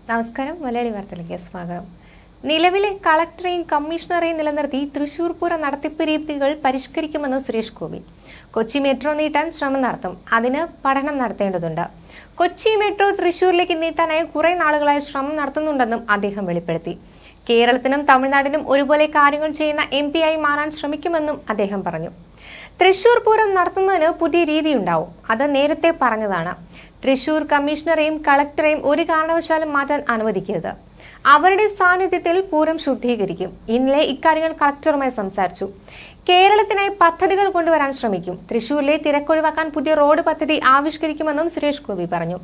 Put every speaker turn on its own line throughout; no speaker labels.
നമസ്കാരം. മലയാളി വാർത്തയിലേക്ക് സ്വാഗതം. നിലവിലെ കളക്ടറെയും കമ്മീഷണറെയും നിലനിർത്തി തൃശൂർ പൂരം നടത്തിപ്പ് രീതികൾ പരിഷ്കരിക്കുമെന്ന് സുരേഷ് ഗോപി. കൊച്ചി മെട്രോ നീട്ടാൻ ശ്രമം നടത്തും, അതിന് പഠനം നടത്തേണ്ടതുണ്ട്. കൊച്ചി മെട്രോ തൃശൂരിലേക്ക് നീട്ടാനായി കുറെ നാളുകളായി ശ്രമം നടത്തുന്നുണ്ടെന്നും അദ്ദേഹം വെളിപ്പെടുത്തി. കേരളത്തിനും തമിഴ്നാടിനും ഒരുപോലെ കാര്യങ്ങൾ ചെയ്യുന്ന MP ആയി മാറാൻ ശ്രമിക്കുമെന്നും അദ്ദേഹം പറഞ്ഞു. തൃശൂർ പൂരം നടത്തുന്നതിന് പുതിയ രീതിയുണ്ടാവും, അത് നേരത്തെ പറഞ്ഞതാണ്. തൃശൂർ കമ്മീഷണറെയും കളക്ടറെയും ഒരു കാരണവശാലും മാറ്റാൻ അനുവദിക്കരുത്. അവരുടെ സാന്നിധ്യത്തിൽ പൂരം ശുദ്ധീകരിക്കും. ഇന്നലെ ഇക്കാര്യങ്ങൾ കളക്ടറുമായി സംസാരിച്ചു. കേരളത്തിനായി പദ്ധതികൾ കൊണ്ടുവരാൻ ശ്രമിക്കും. തൃശൂരിലെ തിരക്കൊഴിവാക്കാൻ പുതിയ റോഡ് പദ്ധതി ആവിഷ്കരിക്കുമെന്നും സുരേഷ് ഗോപി പറഞ്ഞു.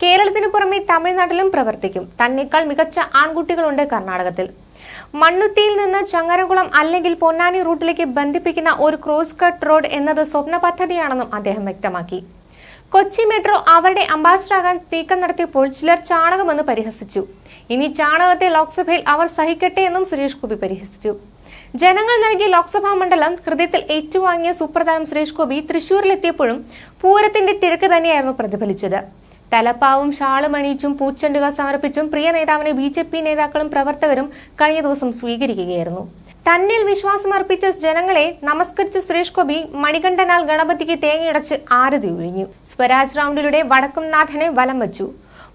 കേരളത്തിന് പുറമെ തമിഴ്നാട്ടിലും പ്രവർത്തിക്കും. തന്നെക്കാൾ മികച്ച ആൺകുട്ടികളുണ്ട് കർണാടകത്തിൽ. മണ്ണുത്തിയിൽ നിന്ന് ചങ്ങരംകുളം അല്ലെങ്കിൽ പൊന്നാനി റൂട്ടിലേക്ക് ബന്ധിപ്പിക്കുന്ന ഒരു ക്രോസ് കട്ട് റോഡ് എന്നത് സ്വപ്ന പദ്ധതിയാണെന്നും അദ്ദേഹം വ്യക്തമാക്കി. കൊച്ചി മെട്രോ അവരുടെ അംബാസിഡറാകാൻ നീക്കം നടത്തിയപ്പോൾ ചിലർ ചാണകമെന്ന് പരിഹസിച്ചു. ഇനി ചാണകത്തെ ലോക്സഭയിൽ അവർ സഹിക്കട്ടെ എന്നും സുരേഷ് ഗോപി പരിഹസിച്ചു. ജനങ്ങൾ നൽകിയ ലോക്സഭാ മണ്ഡലം ഹൃദയത്തിൽ ഏറ്റുവാങ്ങിയ സൂപ്രധാനം സുരേഷ് ഗോപി തൃശൂരിലെത്തിയപ്പോഴും പൂരത്തിന്റെ തിരക്ക് തന്നെയായിരുന്നു പ്രതിഫലിച്ചത്. തലപ്പാവും ഷാളും അണിയിച്ചും പൂച്ചെണ്ടുകൾ സമർപ്പിച്ചും പ്രിയ നേതാവിനെ BJP നേതാക്കളും പ്രവർത്തകരും കഴിഞ്ഞ ദിവസം സ്വീകരിക്കുകയായിരുന്നു. തന്നിൽ വിശ്വാസമർപ്പിച്ച ജനങ്ങളെ നമസ്കരിച്ച സുരേഷ് ഗോപി മണികണ്ഠനാൽ ഗണപതിക്ക് തേങ്ങയടച്ച് ആരതി ഒഴിഞ്ഞു. സ്വരാജ് റൗണ്ടിലൂടെ വടക്കുംനാഥനെ വലം വച്ചു.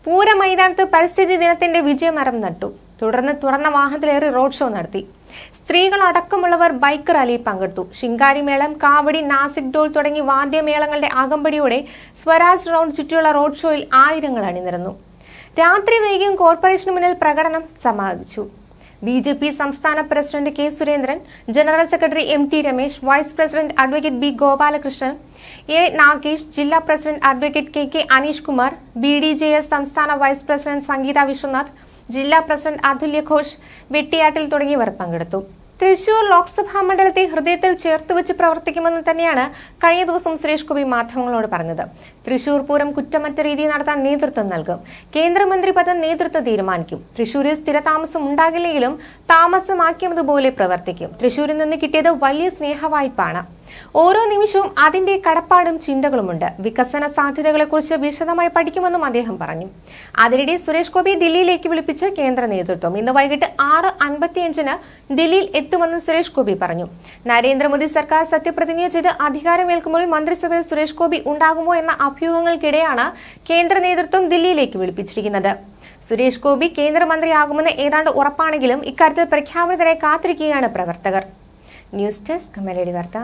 പൂര മൈതാനത്ത് പരിസ്ഥിതി ദിനത്തിന്റെ വിജയമരം നട്ടു. തുടർന്ന് തുറന്ന വാഹനത്തിലേറി റോഡ് ഷോ നടത്തി. സ്ത്രീകൾ അടക്കമുള്ളവർ ബൈക്ക് റാലിയിൽ പങ്കെടുത്തു. ശിങ്കാരിമേളം, കാവടി, നാസിക് ഡോൾ തുടങ്ങി വാദ്യമേളങ്ങളുടെ അകമ്പടിയോടെ സ്വരാജ് റൗണ്ട് ചുറ്റിയുള്ള റോഡ് ഷോയിൽ ആയിരങ്ങൾ അണിനിരന്നു. രാത്രി വൈകിയും കോർപ്പറേഷന് മുന്നിൽ പ്രകടനം സമാപിച്ചു. BJP സംസ്ഥാന president K. Surendran, general secretary MT Ramesh, vice president advocate B. Gopalakrishnan, A. Nagesh, ജില്ലാ president advocate KK Aneesh Kumar, BDJS സംസ്ഥാന വൈസ് പ്രസിഡന്റ് സംഗീത വിശ്വനാഥ്, ജില്ലാ പ്രസിഡന്റ് അതുല്യ ഘോഷ്, വെട്ടിയാട്ടിൽ തുടങ്ങിയവർ പങ്കെടുത്തു. തൃശൂർ ലോക്സഭാ മണ്ഡലത്തെ ഹൃദയത്തിൽ ചേർത്തുവെച്ച് പ്രവർത്തിക്കുമെന്ന് തന്നെയാണ് കഴിഞ്ഞ ദിവസം സുരേഷ് ഗോപി മാധ്യമങ്ങളോട് പറഞ്ഞത്. തൃശൂർ പൂരം കുറ്റമറ്റ രീതിയിൽ നടത്താൻ നേതൃത്വം നൽകും. കേന്ദ്രമന്ത്രി പദം നേതൃത്വം തീരുമാനിക്കും. തൃശൂരിൽ സ്ഥിരതാമസം ഉണ്ടാകില്ലെങ്കിലും താമസമാക്കിയതുപോലെ പ്രവർത്തിക്കും. തൃശൂരിൽ നിന്ന് കിട്ടിയത് വലിയ സ്നേഹവായ്പാണ്. ഓരോ നിമിഷവും അതിന്റെ കടപ്പാടും ചിന്തകളുമുണ്ട്. വികസന സാധ്യതകളെക്കുറിച്ച് വിശദമായി പഠിക്കുമെന്നും അദ്ദേഹം പറഞ്ഞു. അതിനിടെ സുരേഷ് ഗോപി ദില്ലിയിലേക്ക് വിളിപ്പിച്ച് കേന്ദ്ര നേതൃത്വം. ഇന്ന് വൈകിട്ട് 6:55 ദില്ലിയിൽ എത്തുമെന്നും സുരേഷ് ഗോപി പറഞ്ഞു. നരേന്ദ്രമോദി സർക്കാർ സത്യപ്രതിജ്ഞ ചെയ്ത് അധികാരമേൽക്കുമ്പോൾ മന്ത്രിസഭയിൽ സുരേഷ് ഗോപി ഉണ്ടാകുമോ എന്ന അഭ്യൂഹങ്ങൾക്കിടെയാണ് കേന്ദ്ര നേതൃത്വം ദില്ലിയിലേക്ക് വിളിപ്പിച്ചിരിക്കുന്നത്. സുരേഷ് ഗോപി കേന്ദ്രമന്ത്രിയാകുമെന്ന് ഏതാണ്ട് ഉറപ്പാണെങ്കിലും ഇക്കാര്യത്തിൽ പ്രഖ്യാപനത്തിനായി കാത്തിരിക്കുകയാണ് പ്രവർത്തകർ. ന്യൂസ് ഡെസ്ക് മലയാളി വാർത്ത.